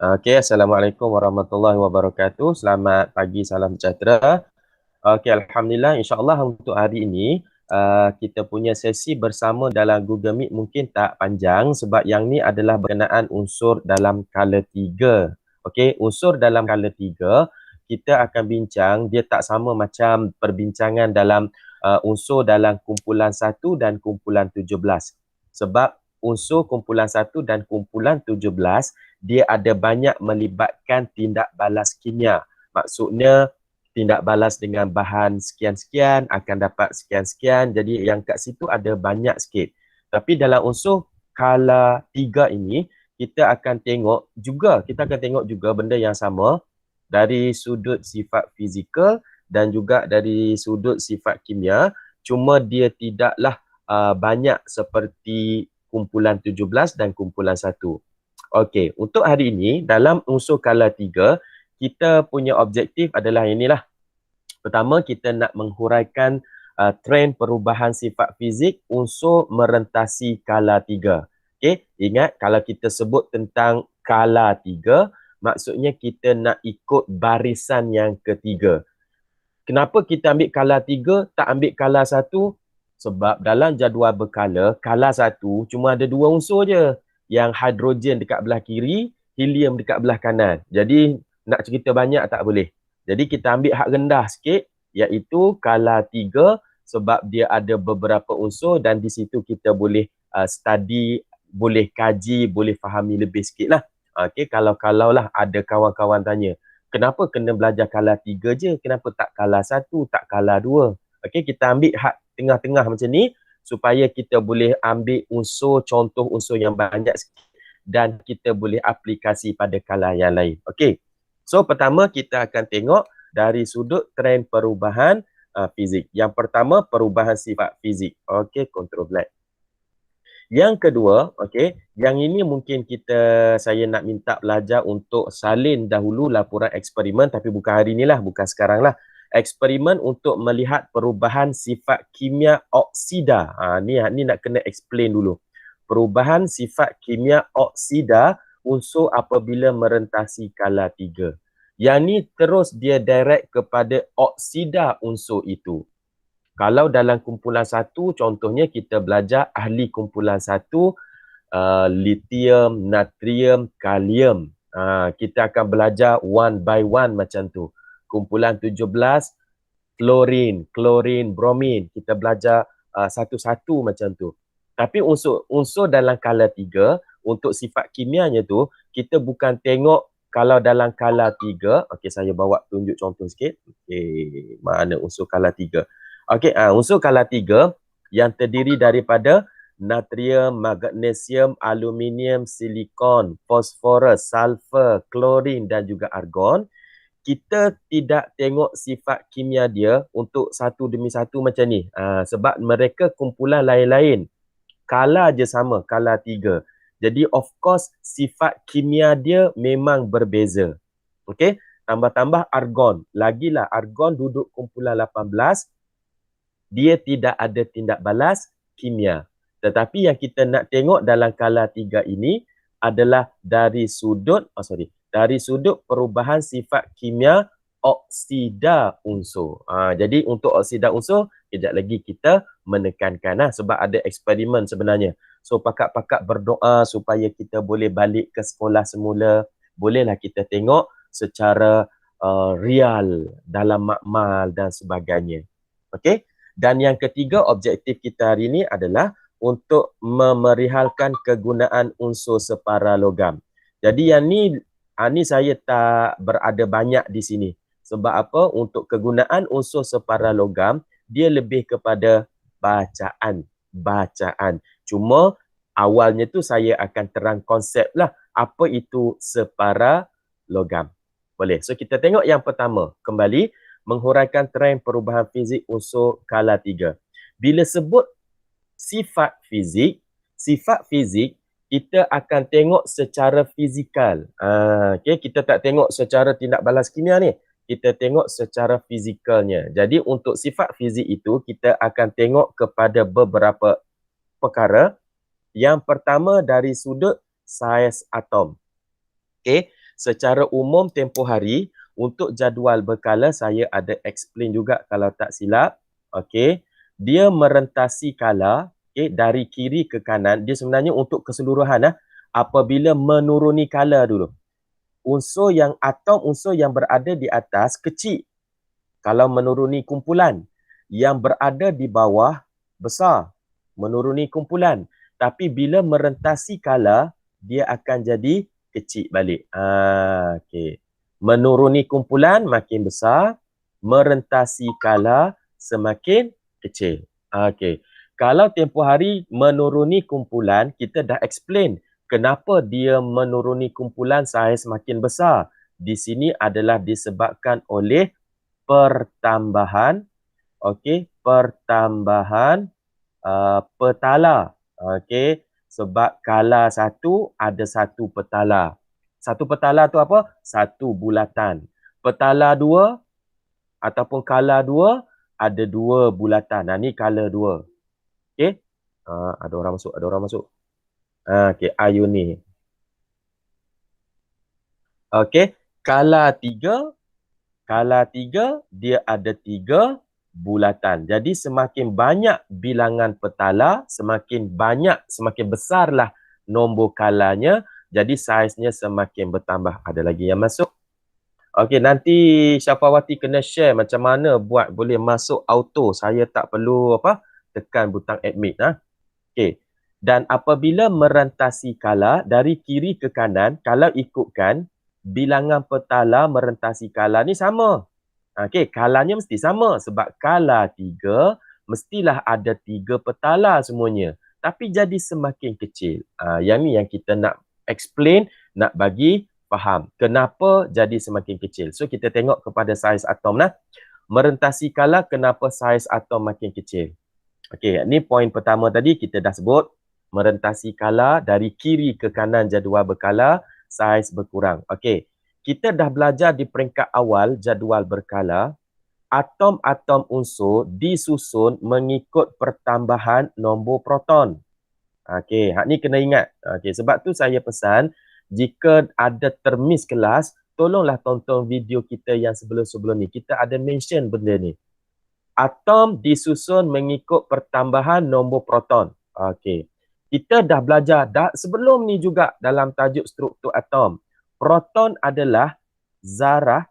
Okey, Assalamualaikum warahmatullahi wabarakatuh. Selamat pagi, salam sejahtera. Okey, Alhamdulillah, insyaAllah untuk hari ini kita punya sesi bersama dalam Google Meet mungkin tak panjang sebab yang ni adalah berkenaan unsur dalam kala tiga. Okey, unsur dalam kala tiga kita akan bincang, dia tak sama macam perbincangan dalam unsur dalam kumpulan 1 dan kumpulan 17. Sebab unsur kumpulan 1 dan kumpulan 17 dia ada banyak melibatkan tindak balas kimia. Maksudnya tindak balas dengan bahan sekian-sekian akan dapat sekian-sekian. Jadi yang kat situ ada banyak sikit. Tapi dalam unsur skala 3 ini, kita akan tengok juga benda yang sama dari sudut sifat fizikal dan juga dari sudut sifat kimia. Cuma dia tidaklah banyak seperti kumpulan 17 dan kumpulan 1. Okey, untuk hari ini dalam unsur skala 3, kita punya objektif adalah inilah. Pertama, kita nak menghuraikan trend perubahan sifat fizik unsur merentasi skala 3. Okey, ingat kalau kita sebut tentang skala 3, maksudnya kita nak ikut barisan yang ketiga. Kenapa kita ambil skala 3, tak ambil skala 1? Sebab dalam jadual berkala, skala 1 cuma ada dua unsur je. Yang hidrogen dekat belah kiri, helium dekat belah kanan. Jadi nak cerita banyak tak boleh. Jadi kita ambil hak rendah sikit, iaitu skala 3 sebab dia ada beberapa unsur dan di situ kita boleh study, boleh kaji, boleh fahami lebih sikit lah. Okay, kalau lah ada kawan-kawan tanya, kenapa kena belajar skala 3 je? Kenapa tak skala 1, tak skala 2? Okey, kita ambil hak tengah-tengah macam ni supaya kita boleh ambil contoh unsur yang banyak sikit dan kita boleh aplikasi pada skala yang lain. Okey. So pertama kita akan tengok dari sudut trend perubahan fizik. Yang pertama perubahan sifat fizik. Okey, control black. Yang kedua, okey, yang ini mungkin saya nak minta belajar untuk salin dahulu laporan eksperimen, tapi bukan hari inilah, bukan sekarang lah. Eksperimen untuk melihat perubahan sifat kimia oksida. Ni nak kena explain dulu. Perubahan sifat kimia oksida unsur apabila merentasi skala 3. Yang ni terus dia direct kepada oksida unsur itu. Kalau dalam kumpulan 1, contohnya kita belajar ahli kumpulan 1, lithium, natrium, kalium. Kita akan belajar one by one macam tu. Kumpulan 17, klorin, bromin. Kita belajar satu-satu macam tu. Tapi unsur dalam skala 3, untuk sifat kimianya tu, kita bukan tengok kalau dalam skala 3, okey saya bawa tunjuk contoh sikit. Okey, mana unsur skala 3? Okey, unsur skala 3 yang terdiri daripada natrium, magnesium, aluminium, silikon, fosforus, sulfur, klorin dan juga argon. Kita tidak tengok sifat kimia dia untuk satu demi satu macam ni. Sebab mereka kumpulan lain-lain. Skala je sama, skala 3. Jadi of course sifat kimia dia memang berbeza. Okey, tambah-tambah argon. Lagilah argon duduk kumpulan 18. Dia tidak ada tindak balas kimia. Tetapi yang kita nak tengok dalam skala 3 ini adalah dari sudut perubahan sifat kimia oksida unsur. Jadi untuk oksida unsur, kejap lagi kita menekankan sebab ada eksperimen sebenarnya. So pakak-pakak berdoa supaya kita boleh balik ke sekolah semula. Bolehlah kita tengok secara real dalam makmal dan sebagainya. Okey? Dan yang ketiga, objektif kita hari ini adalah untuk memerihalkan kegunaan unsur separa logam. Jadi yang ni saya tak berada banyak di sini. Sebab apa? Untuk kegunaan unsur separa logam, dia lebih kepada bacaan. Cuma awalnya tu saya akan terang konsep lah. Apa itu separa logam? Boleh. So kita tengok yang pertama. Kembali, menghuraikan trend perubahan fizik unsur skala 3. Bila sebut sifat fizik kita akan tengok secara fizikal. Okay, kita tak tengok secara tindak balas kimia ni. Kita tengok secara fizikalnya. Jadi untuk sifat fizik itu kita akan tengok kepada beberapa perkara. Yang pertama dari sudut saiz atom. Okay, secara umum tempoh hari untuk jadual berkala saya ada explain juga kalau tak silap. Okey. Dia merentasi kala dari kiri ke kanan. Dia sebenarnya untuk keseluruhan apabila menuruni kala dulu. Unsur yang berada di atas kecil kalau menuruni kumpulan. Yang berada di bawah besar menuruni kumpulan. Tapi bila merentasi kala, dia akan jadi kecil balik. Okay. Menuruni kumpulan makin besar, merentasi kala semakin kecil. Okay. Kalau tempoh hari menuruni kumpulan, kita dah explain kenapa dia menuruni kumpulan saiz makin besar. Di sini adalah disebabkan oleh pertambahan, pertambahan petala. Okey, sebab kala satu ada satu petala. Satu petala tu apa? Satu bulatan. Petala dua ataupun kala dua ada dua bulatan. Ni kala dua. Okey. Ada orang masuk. Okey, Ayu ni. Okey, kala tiga dia ada tiga bulatan. Jadi semakin banyak bilangan petala, semakin besarlah nombor kalanya. Jadi saiznya semakin bertambah. Ada lagi yang masuk? Okey, nanti Syafawati kena share macam mana buat boleh masuk auto. Saya tak perlu tekan butang admit. Okey. Dan apabila merentasi kala dari kiri ke kanan, kalau ikutkan bilangan petala merentasi kala ni sama. Okey, kalanya mesti sama sebab kala 3 mestilah ada 3 petala semuanya. Tapi jadi semakin kecil. Yang ni yang kita nak explain, nak bagi faham. Kenapa jadi semakin kecil? So kita tengok kepada saiz atom lah. Merentasi kala kenapa saiz atom makin kecil? Okey, ni poin pertama tadi kita dah sebut. Merentasi kala dari kiri ke kanan jadual berkala, saiz berkurang. Okey. Kita dah belajar di peringkat awal jadual berkala, atom-atom unsur disusun mengikut pertambahan nombor proton. Okey, hak ni kena ingat. Okey, sebab tu saya pesan jika ada termiss kelas, tolonglah tonton video kita yang sebelum-sebelum ni. Kita ada mention benda ni. Atom disusun mengikut pertambahan nombor proton. Okey. Kita dah belajar sebelum ni juga dalam tajuk struktur atom. Proton adalah zarah,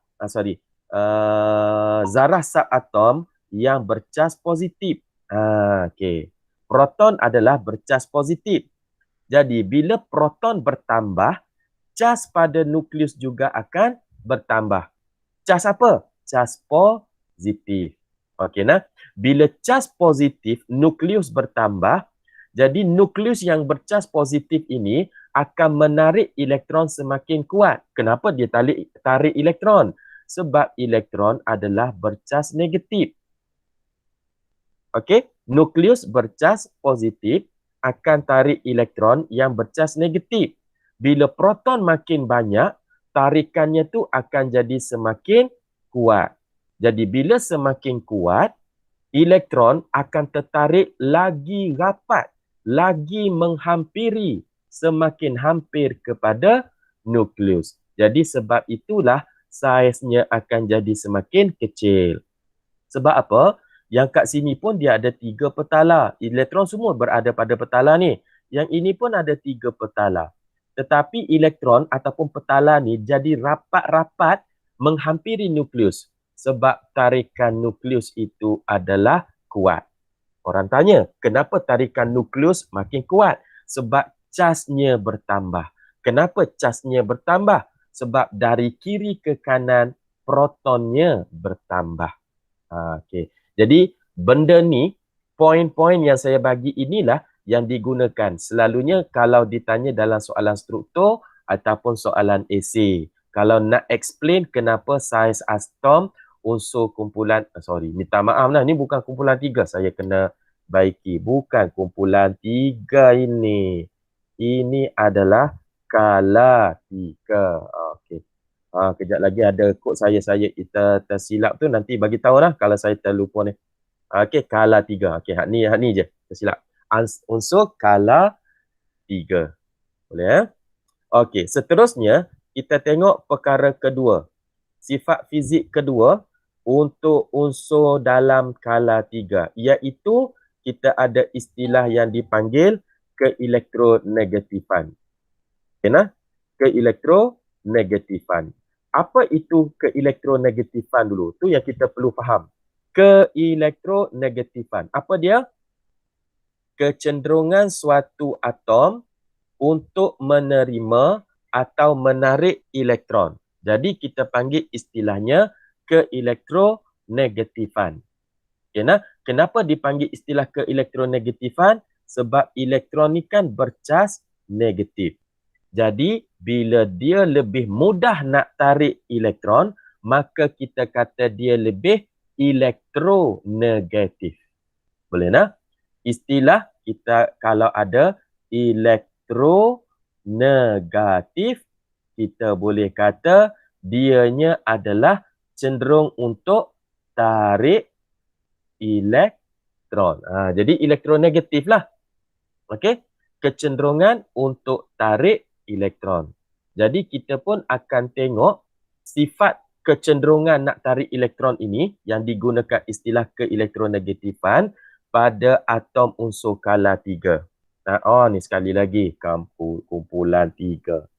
zarah subatom yang bercas positif. Okey. Proton adalah bercas positif. Jadi bila proton bertambah, cas pada nukleus juga akan bertambah. Cas apa? Cas positif. Okey nah. Bila cas positif, nukleus bertambah. Jadi nukleus yang bercas positif ini akan menarik elektron semakin kuat. Kenapa dia tarik elektron? Sebab elektron adalah bercas negatif. Okey, nukleus bercas positif akan tarik elektron yang bercas negatif. Bila proton makin banyak, tarikannya tu akan jadi semakin kuat. Jadi bila semakin kuat, elektron akan tertarik lagi rapat, lagi menghampiri, semakin hampir kepada nukleus. Jadi sebab itulah saiznya akan jadi semakin kecil. Sebab apa? Yang kat sini pun dia ada 3 petala. Elektron semua berada pada petala ni. Yang ini pun ada 3 petala. Tetapi elektron ataupun petala ni jadi rapat-rapat menghampiri nukleus. Sebab tarikan nukleus itu adalah kuat. Orang tanya, kenapa tarikan nukleus makin kuat? Sebab casnya bertambah. Kenapa casnya bertambah? Sebab dari kiri ke kanan, protonnya bertambah. Okey. Jadi, benda ni, poin-poin yang saya bagi inilah yang digunakan. Selalunya kalau ditanya dalam soalan struktur ataupun soalan esei. Kalau nak explain kenapa saiz atom unsur kumpulan, minta maaf lah, ni bukan kumpulan 3, saya kena baiki. Bukan kumpulan 3 ini. Ini adalah kala 3. Okey. Kejap lagi ada kod saya tersilap tu, nanti bagi tahu lah kalau saya terlupa ni. Okey, kala 3. Okey, hak ni je tersilap. Unsur kala 3. Boleh Okey, seterusnya kita tengok perkara kedua. Sifat fizik kedua untuk unsur dalam skala 3, iaitu kita ada istilah yang dipanggil keelektronegatifan. Kenapa? Keelektronegatifan. Apa itu keelektronegatifan dulu? Tu yang kita perlu faham. Keelektronegatifan. Apa dia? Kecenderungan suatu atom untuk menerima atau menarik elektron. Jadi kita panggil istilahnya keelektronegatifan. Kenapa dipanggil istilah keelektronegatifan? Sebab elektron ni kan bercas negatif. Jadi bila dia lebih mudah nak tarik elektron, maka kita kata dia lebih elektronegatif. Boleh nak? Istilah kita kalau ada elektronegatif, kita boleh kata dianya adalah cenderung untuk tarik elektron. Jadi elektronegatif lah. Okey? Kecenderungan untuk tarik elektron. Jadi kita pun akan tengok sifat kecenderungan nak tarik elektron ini yang digunakan istilah keelektronegatifan pada atom unsur skala 3. Ni sekali lagi kumpulan 3.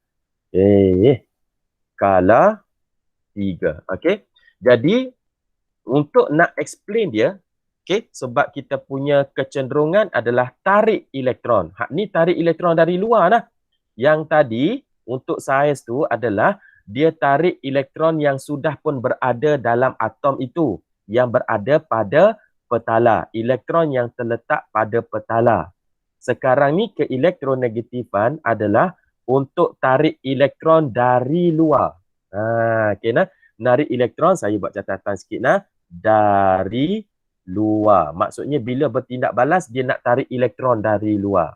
Skala 3. Okey. Jadi untuk nak explain dia, sebab kita punya kecenderungan adalah tarik elektron. Ni tarik elektron dari luar lah. Yang tadi untuk saiz tu adalah dia tarik elektron yang sudah pun berada dalam atom itu, yang berada pada petala, elektron yang terletak pada petala. Sekarang ni keelektronegatifan adalah untuk tarik elektron dari luar. Menarik elektron, saya buat catatan sikit dari luar. Maksudnya bila bertindak balas, dia nak tarik elektron dari luar.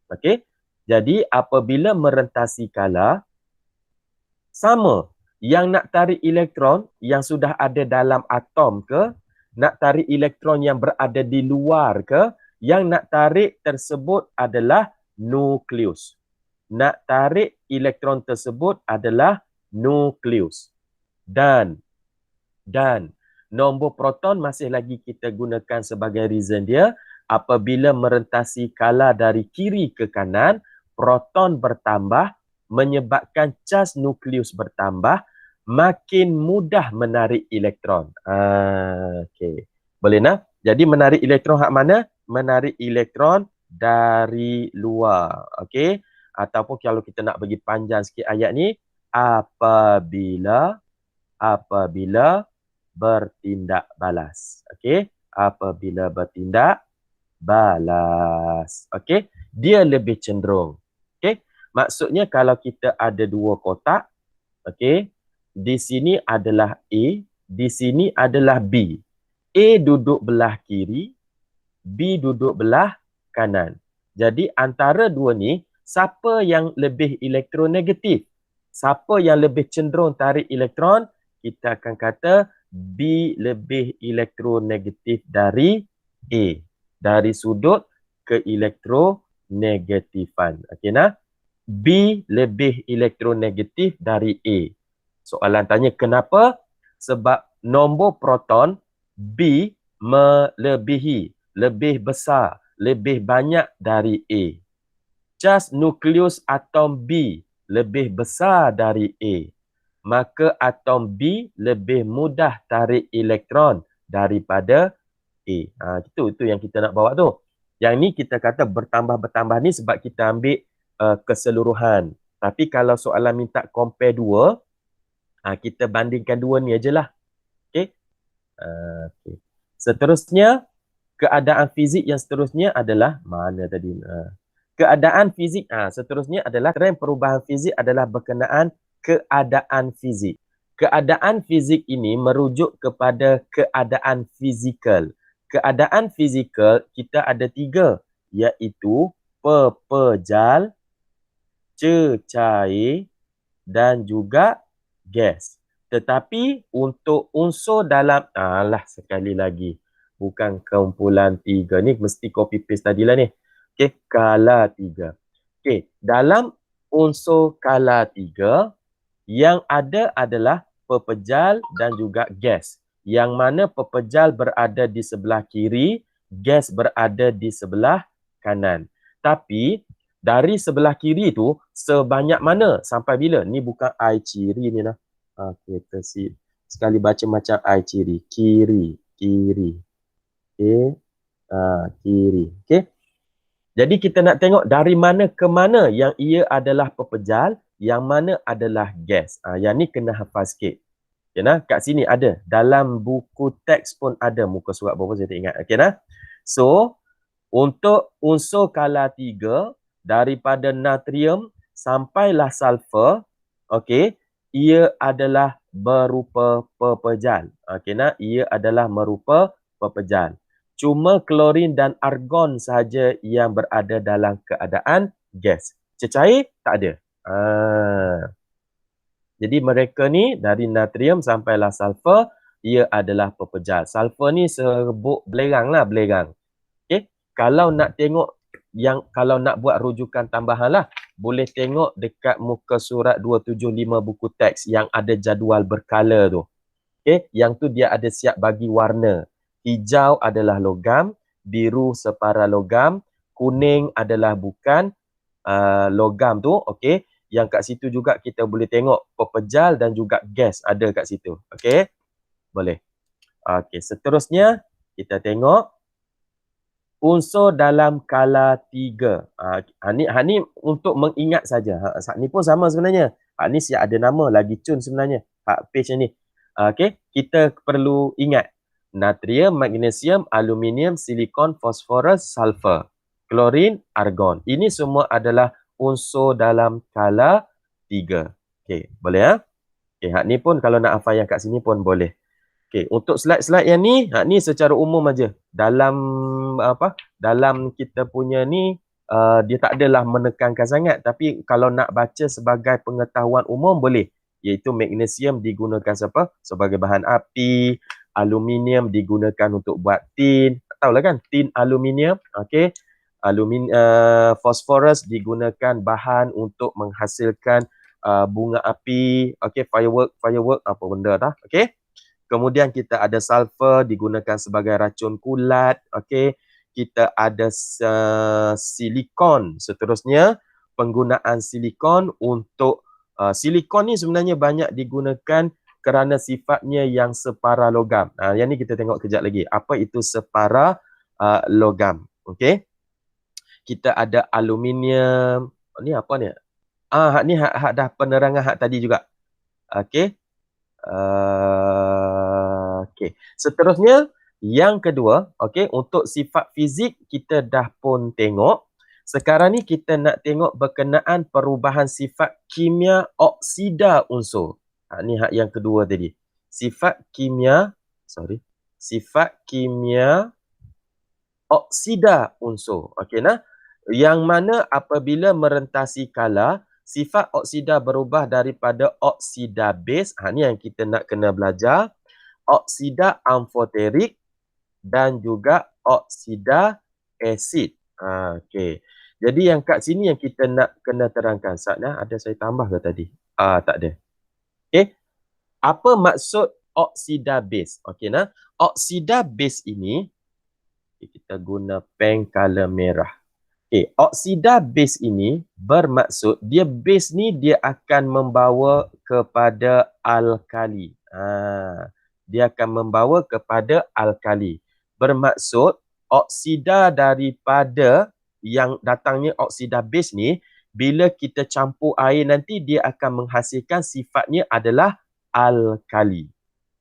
Okey? Jadi apabila merentasi skala, sama. Yang nak tarik elektron yang sudah ada dalam atom ke, nak tarik elektron yang berada di luar ke, yang nak tarik tersebut adalah nukleus. Nak tarik elektron tersebut adalah nukleus. Dan nombor proton masih lagi kita gunakan sebagai reason dia. Apabila merentasi skala dari kiri ke kanan, proton bertambah menyebabkan cas nukleus bertambah, makin mudah menarik elektron. Okey. Boleh nak? Jadi menarik elektron hak mana? Menarik elektron dari luar. Okey. Ataupun kalau kita nak bagi panjang sikit ayat ni, apabila bertindak balas. Okey, apabila bertindak balas. Okey, dia lebih cenderung. Okey, maksudnya kalau kita ada dua kotak, okey, di sini adalah A, di sini adalah B. A duduk belah kiri, B duduk belah kanan. Jadi antara dua ni, siapa yang lebih elektronegatif? Siapa yang lebih cenderung tarik elektron? Kita akan kata B lebih elektronegatif dari A. Dari sudut keelektronegatifan. Okey nak? B lebih elektronegatif dari A. Soalan tanya kenapa? Sebab nombor proton B melebihi, lebih besar, lebih banyak dari A. Cas nukleus atom B lebih besar dari A. Maka atom B lebih mudah tarik elektron daripada A. Itu yang kita nak bawa tu. Yang ni kita kata bertambah-bertambah ni sebab kita ambil keseluruhan. Tapi kalau soalan minta compare dua, kita bandingkan dua ni ajalah. Okey. Okay. Seterusnya, keadaan fizik yang seterusnya adalah mana tadi? Keadaan fizik seterusnya adalah trend perubahan fizik adalah berkenaan keadaan fizik. Keadaan fizik ini merujuk kepada keadaan fizikal. Keadaan fizikal kita ada 3, iaitu pepejal, cecair dan juga gas. Tetapi untuk unsur dalam, sekali lagi, bukan kumpulan 3 ni, mesti copy paste tadilah ni. Okey, skala 3. Okey, dalam unsur skala 3, Yang ada adalah pepejal dan juga gas. Yang mana pepejal berada di sebelah kiri, gas berada di sebelah kanan. Tapi dari sebelah kiri tu sebanyak mana sampai bila? Ni bukan I ciri ni lah. Kita sekali baca macam I ciri. Kiri, kiri. Okey. Kiri. Okey. Jadi kita nak tengok dari mana ke mana yang ia adalah pepejal, yang mana adalah gas. Yang ni kena hafal sikit. Okay, nah? Kat sini ada. Dalam buku teks pun ada. Muka surat berapa saya tak ingat. Okay, nah? So, untuk unsur kala 3, daripada natrium sampailah sulfur, okay, ia adalah berupa pepejal. Okay, nah? Ia adalah merupa pepejal. Cuma klorin dan argon sahaja yang berada dalam keadaan gas. Cecair tak ada. Jadi mereka ni dari natrium sampailah sulfur, ia adalah pepejal. Sulfur ni serbuk belerang lah, belerang. Okay? Kalau nak tengok, kalau nak buat rujukan tambahan lah, boleh tengok dekat muka surat 275 buku teks yang ada jadual berkala tu. Okay? Yang tu dia ada siap bagi warna. Hijau adalah logam, biru separa logam, kuning adalah bukan logam tu. Okay? Yang kat situ juga kita boleh tengok pepejal dan juga gas ada kat situ. Okay? Boleh. Okay, seterusnya kita tengok unsur dalam kala 3. Ni untuk mengingat saja. Ni pun sama sebenarnya. Ni siap ada nama lagi cun sebenarnya. Page ni. Okay, kita perlu ingat. Natrium, magnesium, aluminium, silikon, fosforus, sulfur, klorin, argon. Ini semua adalah unsur dalam kala 3. Okey, boleh ya? Okey, hak ni pun kalau nak hafal yang kat sini pun boleh. Okey, untuk slide-slide yang ni, hak ni secara umum aja. Dalam dalam kita punya ni dia tak adalah menekankan sangat, tapi kalau nak baca sebagai pengetahuan umum boleh. Iaitu magnesium digunakan sebagai bahan api, aluminium digunakan untuk buat tin. Tahulah kan, tin aluminium. Okey. Fosforus digunakan bahan untuk menghasilkan bunga api. Okey, firework apa benda dah. Okey. Kemudian kita ada sulfur digunakan sebagai racun kulat. Okey. Kita ada silikon. Seterusnya penggunaan silikon untuk silikon ni sebenarnya banyak digunakan kerana sifatnya yang separa logam. Yang ni kita tengok kejap lagi. Apa itu separa logam? Okey. Kita ada aluminium. Ni apa ni? Hak ni hak dah penerangan hak tadi juga. Okey. Okey. Seterusnya yang kedua, okey, untuk sifat fizik kita dah pun tengok. Sekarang ni kita nak tengok berkenaan perubahan sifat kimia oksida unsur. Ni hak yang kedua tadi. Sifat kimia oksida unsur. Okey nah. Yang mana apabila merentasi kala, sifat oksida berubah daripada oksida base. Ni yang kita nak kena belajar. Oksida amfoterik dan juga oksida asid. Okey. Jadi yang kat sini yang kita nak kena terangkan. Ada saya tambah ke tadi? Tak ada. Okey. Apa maksud oksida base? Okey nah. Oksida base ini kita guna pen color merah. Okey, oksida base ini bermaksud dia base ni dia akan membawa kepada alkali. Dia akan membawa kepada alkali. Bermaksud oksida daripada yang datangnya oksida base ni bila kita campur air nanti dia akan menghasilkan sifatnya adalah alkali.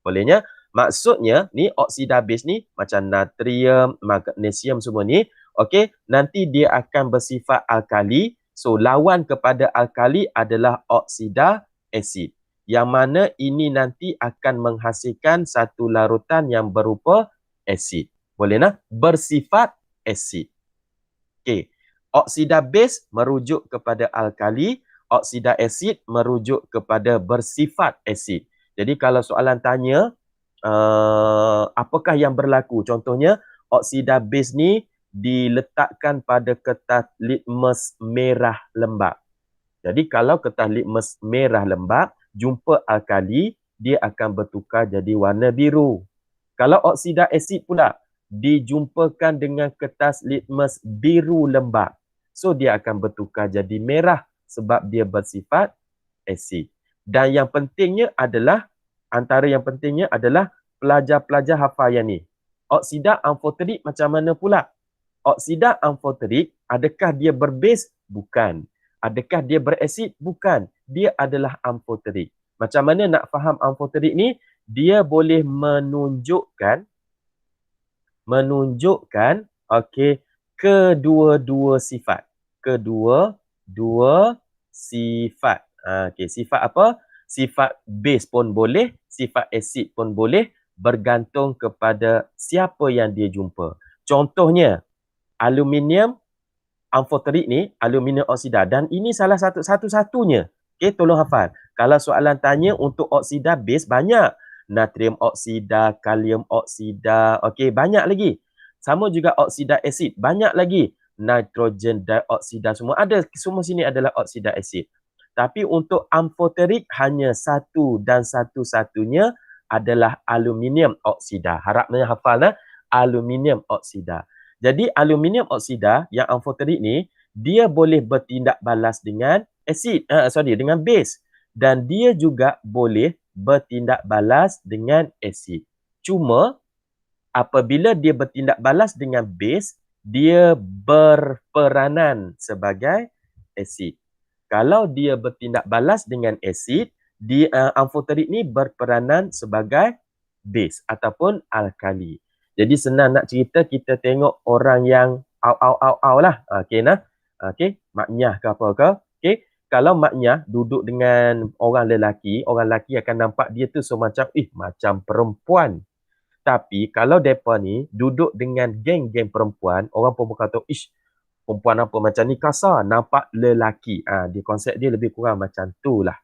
Bolehnya? Maksudnya ni oksida base ni macam natrium, magnesium semua ni, okey, nanti dia akan bersifat alkali. So lawan kepada alkali adalah oksida asid. Yang mana ini nanti akan menghasilkan satu larutan yang berupa asid. Boleh nah? Bersifat asid. Okey. Oksida base merujuk kepada alkali, oksida asid merujuk kepada bersifat asid. Jadi kalau soalan tanya apakah yang berlaku? Contohnya oksida base ni diletakkan pada kertas litmus merah lembap. Jadi kalau kertas litmus merah lembap jumpa alkali, dia akan bertukar jadi warna biru. Kalau oksida asid pula dijumpakan dengan kertas litmus biru lembap, so dia akan bertukar jadi merah sebab dia bersifat asid. Dan yang pentingnya adalah, antara yang pentingnya adalah pelajar-pelajar hafal yang ni. Oksida amfoterik macam mana pula? Oksida amfoterik, adakah dia berbase? Bukan. Adakah dia berasid? Bukan. Dia adalah amfoterik. Macam mana nak faham amfoterik ni? Dia boleh menunjukkan okey, kedua-dua sifat. Kedua-dua sifat. Okey, sifat apa? Sifat base pun boleh, sifat asid pun boleh, bergantung kepada siapa yang dia jumpa. Contohnya, aluminium amfoterik ni, aluminium oksida, dan ini salah satu-satunya. Okey, tolong hafal. Kalau soalan tanya untuk oksida base, banyak. Natrium oksida, kalium oksida, okey, banyak lagi. Sama juga oksida asid, banyak lagi. Nitrogen dioksida, semua ada. Semua sini adalah oksida asid. Tapi untuk amfoterik hanya satu dan satu-satunya adalah aluminium oksida. Harapnya hafal lah, aluminium oksida. Jadi aluminium oksida yang amfoterik ni, dia boleh bertindak balas dengan dengan base, dan dia juga boleh bertindak balas dengan asid. Cuma apabila dia bertindak balas dengan base, dia berperanan sebagai asid. Kalau dia bertindak balas dengan asid, amfoterik ni berperanan sebagai base ataupun alkali. Jadi senang nak cerita, kita tengok orang yang au lah. Okey nah. Okey, maknyah ke apa ke? Okey, kalau maknyah duduk dengan orang lelaki akan nampak dia tu semacam macam perempuan. Tapi kalau depa ni duduk dengan geng-geng perempuan, orang pun kata, perempuan apa macam ni kasar, nampak lelaki. Dia konsep dia lebih kurang macam tu lah.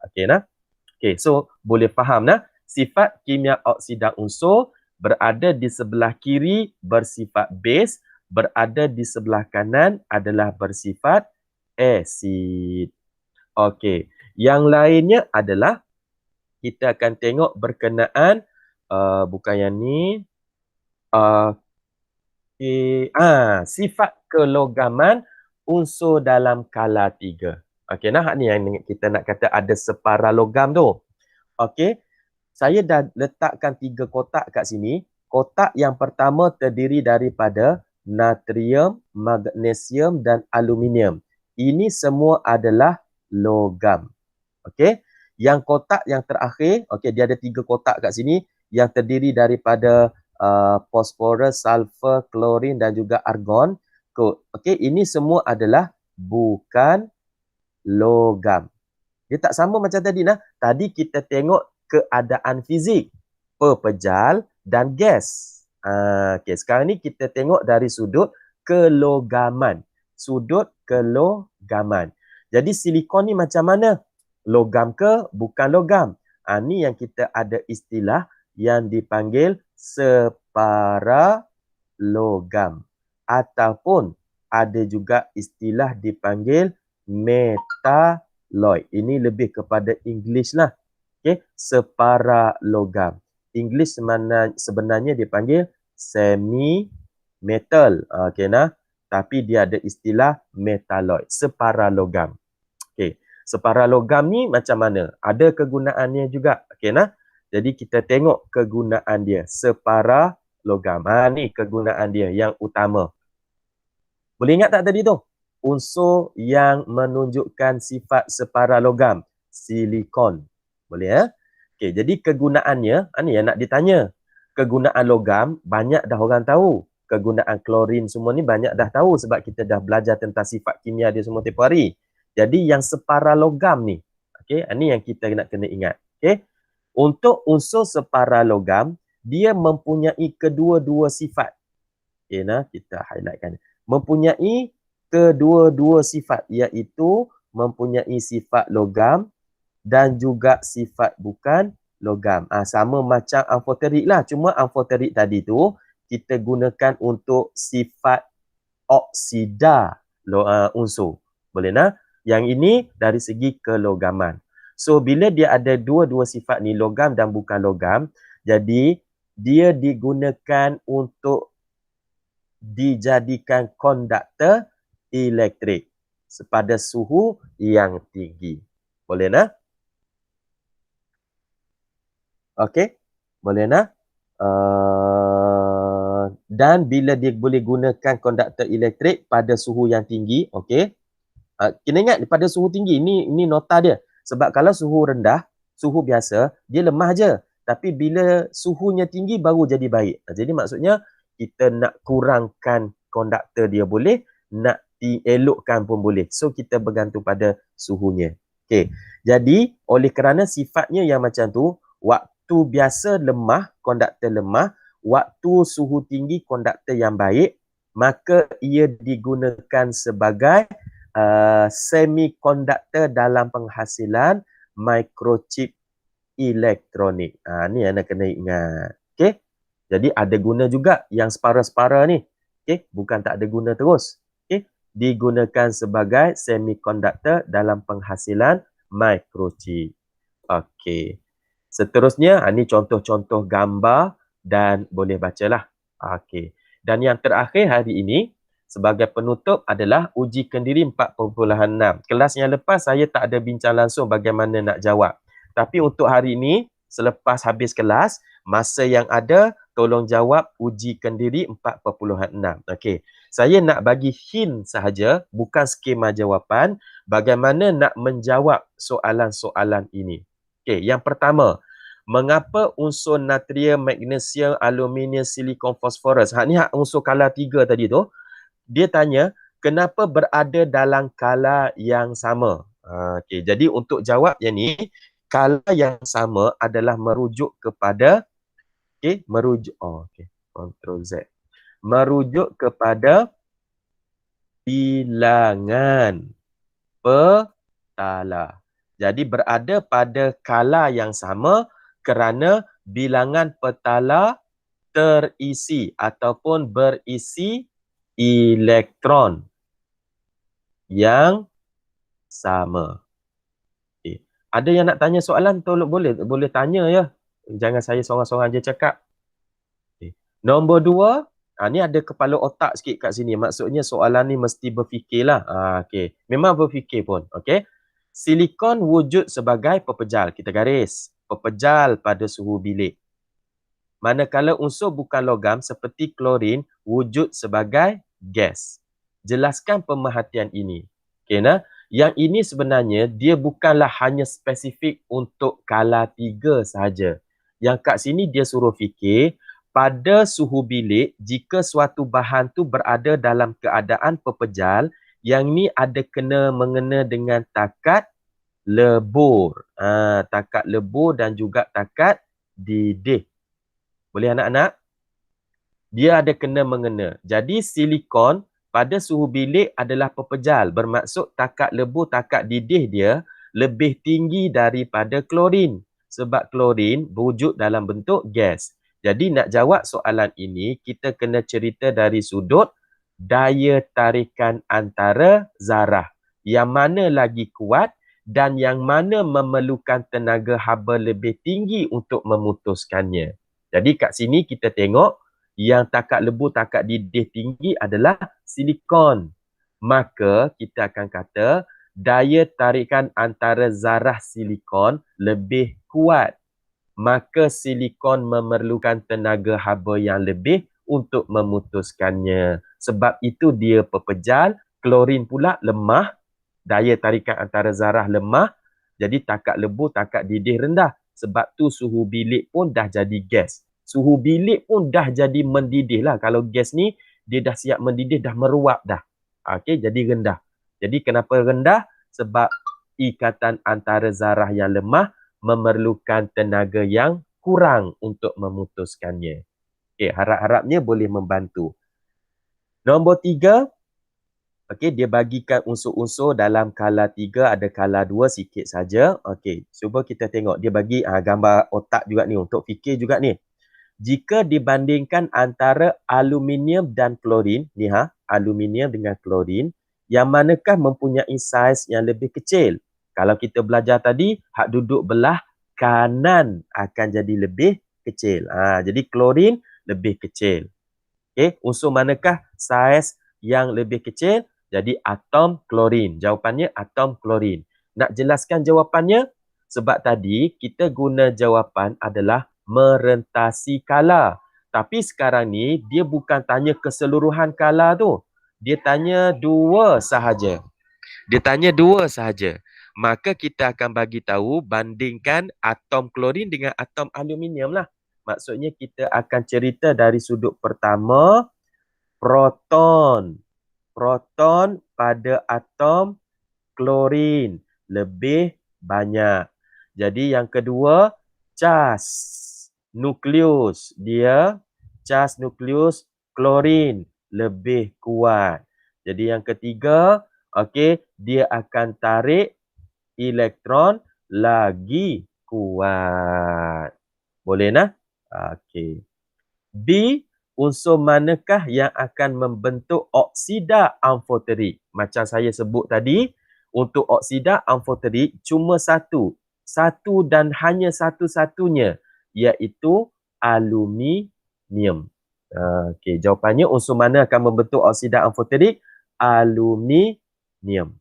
Okey nah. Okey, so boleh faham nah, sifat kimia oksida unsur berada di sebelah kiri bersifat base, berada di sebelah kanan adalah bersifat asid. Okey, yang lainnya adalah kita akan tengok berkenaan bukan yang ni. Sifat kelogaman unsur dalam kala 3. Okey, nah ni yang kita nak kata ada separa logam tu. Okey, saya dah letakkan 3 kotak kat sini. Kotak yang pertama terdiri daripada natrium, magnesium dan aluminium. Ini semua adalah logam. Okey, yang kotak yang terakhir, okey, dia ada 3 kotak kat sini yang terdiri daripada fosforus, sulfur, klorin dan juga argon. Okey, ini semua adalah bukan logam. Dia tak sama macam tadi nah. Tadi kita tengok keadaan fizik, pepejal dan gas. Okey, sekarang ni kita tengok dari sudut kelogaman. Sudut kelogaman. Jadi silikon ni macam mana? Logam ke bukan logam? Ni yang kita ada istilah yang dipanggil separa logam. Ataupun ada juga istilah dipanggil metalloid. Ini lebih kepada English lah. Okay, separa logam. English sebenarnya dipanggil semi metal. Okay nah. Tapi dia ada istilah metalloid, separa logam. Okay, separa logam ni macam mana? Ada kegunaannya juga. Okay nah. Jadi kita tengok kegunaan dia, separa logam. Ni kegunaan dia yang utama. Boleh ingat tak tadi tu? Unsur yang menunjukkan sifat separa logam, silikon. Boleh ya? Okey, jadi kegunaannya, ni yang nak ditanya. Kegunaan logam banyak dah orang tahu. Kegunaan klorin semua ni banyak dah tahu sebab kita dah belajar tentang sifat kimia dia semua tempoh hari. Jadi yang separa logam ni, okey, ni yang kita nak kena ingat. Okey. Untuk unsur separa logam, dia mempunyai kedua-dua sifat. Okay, nah, kita highlightkan. Mempunyai kedua-dua sifat, iaitu mempunyai sifat logam dan juga sifat bukan logam. Sama macam amfoterik lah. Cuma amfoterik tadi tu, kita gunakan untuk sifat oksida unsur. Boleh nah? Yang ini dari segi kelogaman. So bila dia ada dua-dua sifat ni, logam dan bukan logam, jadi dia digunakan untuk dijadikan konduktor elektrik pada suhu yang tinggi. Boleh nak? Okey, boleh nak? Dan bila dia boleh gunakan konduktor elektrik pada suhu yang tinggi, okey. Kena ingat pada suhu tinggi, ini nota dia. Sebab kalau suhu rendah, suhu biasa, dia lemah je. Tapi bila suhunya tinggi baru jadi baik. Jadi maksudnya kita nak kurangkan konduktor dia boleh, nak elokkan pun boleh. So kita bergantung pada suhunya. Okey. Jadi oleh kerana sifatnya yang macam tu, waktu biasa lemah, konduktor lemah, waktu suhu tinggi konduktor yang baik, maka ia digunakan sebagai semikonduktor dalam penghasilan microchip elektronik. Ni anda kena ingat. Okey. Jadi ada guna juga yang separa-separa ni. Okey, bukan tak ada guna terus. Okey, digunakan sebagai semikonduktor dalam penghasilan microchip. Okey. Seterusnya, ni contoh-contoh gambar dan boleh bacalah. Okey. Dan yang terakhir hari ini sebagai penutup adalah uji kendiri 4.6. Kelas yang lepas saya tak ada bincang langsung bagaimana nak jawab. Tapi untuk hari ini, selepas habis kelas, masa yang ada, tolong jawab uji kendiri 4.6. Okey. Saya nak bagi hint sahaja, bukan skema jawapan, bagaimana nak menjawab soalan-soalan ini. Okey, yang pertama, mengapa unsur natrium, magnesium, aluminium, silikon, fosforus, ni unsur kala 3 tadi tu, dia tanya, kenapa berada dalam kala yang sama? Okey, jadi untuk jawab yang ni, kala yang sama adalah merujuk kepada, Ctrl Z. Merujuk kepada bilangan petala. Jadi berada pada kala yang sama kerana bilangan petala terisi ataupun berisi elektron yang sama. Okay. Ada yang nak tanya soalan? Tolong boleh tanya ya. Jangan saya seorang-seorang je cakap. Okay. Nombor 2, ni ada kepala otak sikit kat sini. Maksudnya soalan ni mesti berfikirlah. Okay. Memang berfikir pun. Okay. Silikon wujud sebagai pepejal. Kita garis. Pepejal pada suhu bilik. Manakala unsur bukan logam seperti klorin wujud sebagai gas. Jelaskan pemerhatian ini. Okay, nah? Yang ini sebenarnya dia bukanlah hanya spesifik untuk kala 3 sahaja. Yang kat sini dia suruh fikir pada suhu bilik jika suatu bahan tu berada dalam keadaan pepejal, yang ni ada mengena dengan takat lebur. Takat lebur dan juga takat didih. Boleh anak-anak? Dia ada mengena. Jadi silikon pada suhu bilik adalah pepejal. Bermaksud takat lebur, takat didih dia lebih tinggi daripada klorin. Sebab klorin wujud dalam bentuk gas. Jadi nak jawab soalan ini, kita kena cerita dari sudut daya tarikan antara zarah. Yang mana lagi kuat dan yang mana memerlukan tenaga haba lebih tinggi untuk memutuskannya. Jadi kat sini kita tengok yang takat lebur, takat didih tinggi adalah silikon. Maka kita akan kata daya tarikan antara zarah silikon lebih kuat. Maka silikon memerlukan tenaga haba yang lebih untuk memutuskannya. Sebab itu dia pepejal, klorin pula lemah. Daya tarikan antara zarah lemah. Jadi takat lebur, takat didih rendah. Sebab tu suhu bilik pun dah jadi gas. Suhu bilik pun dah jadi mendidih lah. Kalau gas ni, dia dah siap mendidih, dah meruap dah. Okey, jadi rendah. Jadi kenapa rendah? Sebab ikatan antara zarah yang lemah memerlukan tenaga yang kurang untuk memutuskannya. Okey, harap-harapnya boleh membantu. Nombor 3, okey, dia bagikan unsur-unsur dalam kala 3, ada kala 2 sikit saja. Okey, cuba kita tengok. Dia bagi gambar otak juga ni, untuk fikir juga ni. Jika dibandingkan antara aluminium dan klorin, ni aluminium dengan klorin, yang manakah mempunyai saiz yang lebih kecil? Kalau kita belajar tadi, hak duduk belah kanan akan jadi lebih kecil. Jadi klorin lebih kecil. Okey, unsur manakah saiz yang lebih kecil? Jadi atom klorin. Jawapannya atom klorin. Nak jelaskan jawapannya? Sebab tadi kita guna jawapan adalah merentasi kala. Tapi sekarang ni dia bukan tanya keseluruhan kala tu. Dia tanya dua sahaja. Dia tanya dua sahaja. Maka kita akan bagi tahu bandingkan atom klorin dengan atom aluminium lah. Maksudnya kita akan cerita dari sudut pertama, proton. Proton pada atom klorin lebih banyak. Jadi yang kedua, cas nukleus. Cas nukleus klorin lebih kuat. Jadi yang ketiga, okey, dia akan tarik elektron lagi kuat. Boleh nah? Okey. B, unsur manakah yang akan membentuk oksida amfoterik? Macam saya sebut tadi, untuk oksida amfoterik cuma satu. Satu dan hanya satu-satunya, iaitu aluminium. Okey, jawapannya unsur mana akan membentuk oksida amfoterik? Aluminium.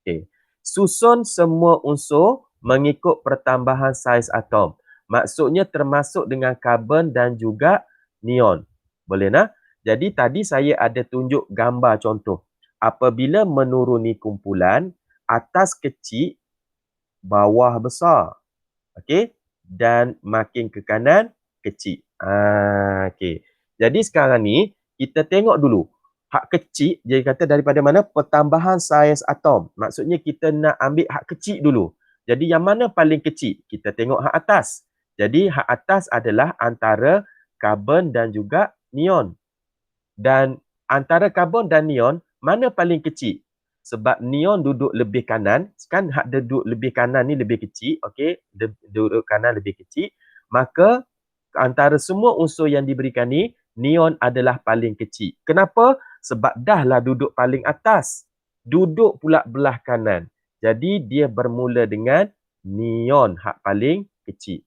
Okey. Susun semua unsur mengikut pertambahan saiz atom. Maksudnya termasuk dengan karbon dan juga neon. Boleh nak? Jadi tadi saya ada tunjuk gambar contoh. Apabila menuruni kumpulan, atas kecil, bawah besar. Okey? Dan makin ke kanan, kecil. Okey. Jadi sekarang ni, kita tengok dulu. Hak kecil, dia kata daripada mana? Pertambahan saiz atom. Maksudnya kita nak ambil hak kecil dulu. Jadi yang mana paling kecil? Kita tengok hak atas. Jadi hak atas adalah antara karbon dan juga neon. Dan antara karbon dan neon, mana paling kecil? Sebab neon duduk lebih kanan, kan hak duduk lebih kanan ni lebih kecil, okey, duduk kanan lebih kecil, maka antara semua unsur yang diberikan ni, neon adalah paling kecil. Kenapa? Sebab dahlah duduk paling atas, duduk pula belah kanan. Jadi dia bermula dengan neon hak paling kecil.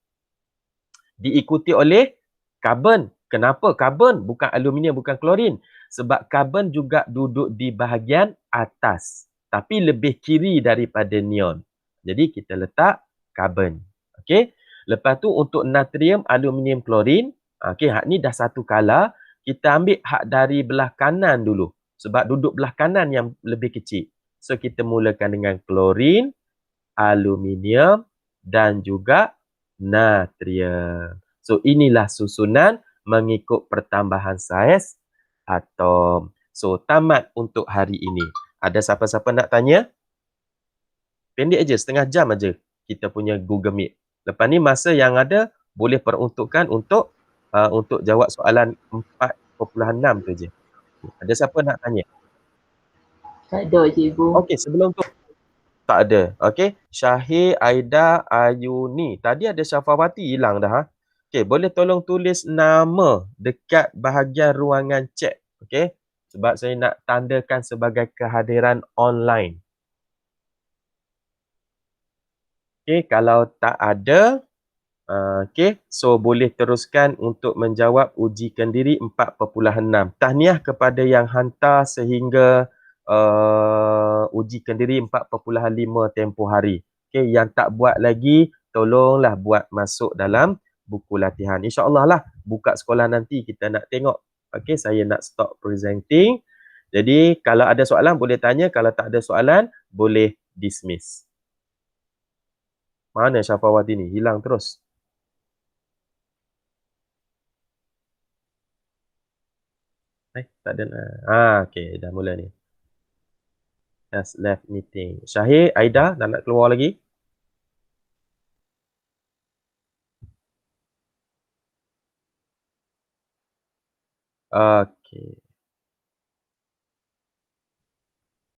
Diikuti oleh karbon. Kenapa karbon? Bukan aluminium, bukan klorin. Sebab karbon juga duduk di bahagian atas. Tapi lebih kiri daripada neon. Jadi kita letak karbon. Okey. Lepas tu untuk natrium, aluminium, klorin. Okey, hak ni dah satu kala. Kita ambil hak dari belah kanan dulu. Sebab duduk belah kanan yang lebih kecil. So kita mulakan dengan klorin, aluminium dan juga natrium. So inilah susunan mengikut pertambahan saiz atom. So tamat untuk hari ini. Ada siapa-siapa nak tanya? Pendek aja, setengah jam aja kita punya Google Meet. Lepas ni masa yang ada boleh peruntukkan untuk jawab soalan 4.6 tu je. Ada siapa nak tanya? Tak ada, cikgu. Okey, sebelum tu tak ada. Okey. Syahir, Aida, Ayuni. Tadi ada Syafawati hilang dah. Okey, boleh tolong tulis nama dekat bahagian ruangan chat. Okey. Sebab saya nak tandakan sebagai kehadiran online. Okey, kalau tak ada, okey, so boleh teruskan untuk menjawab uji kendiri 4.6. Tahniah kepada yang hantar sehingga uji kendiri 4.5 tempoh hari. Okey, yang tak buat lagi, tolonglah buat masuk dalam buku latihan. InsyaAllah lah, buka sekolah nanti kita nak tengok. Okey, saya nak stop presenting. Jadi, kalau ada soalan boleh tanya. Kalau tak ada soalan, boleh dismiss. Mana Syafawati ni? Hilang terus. Tak ada. Okey, dah mula ni. Has left meeting. Syahir, Aida, nak keluar lagi? Okey.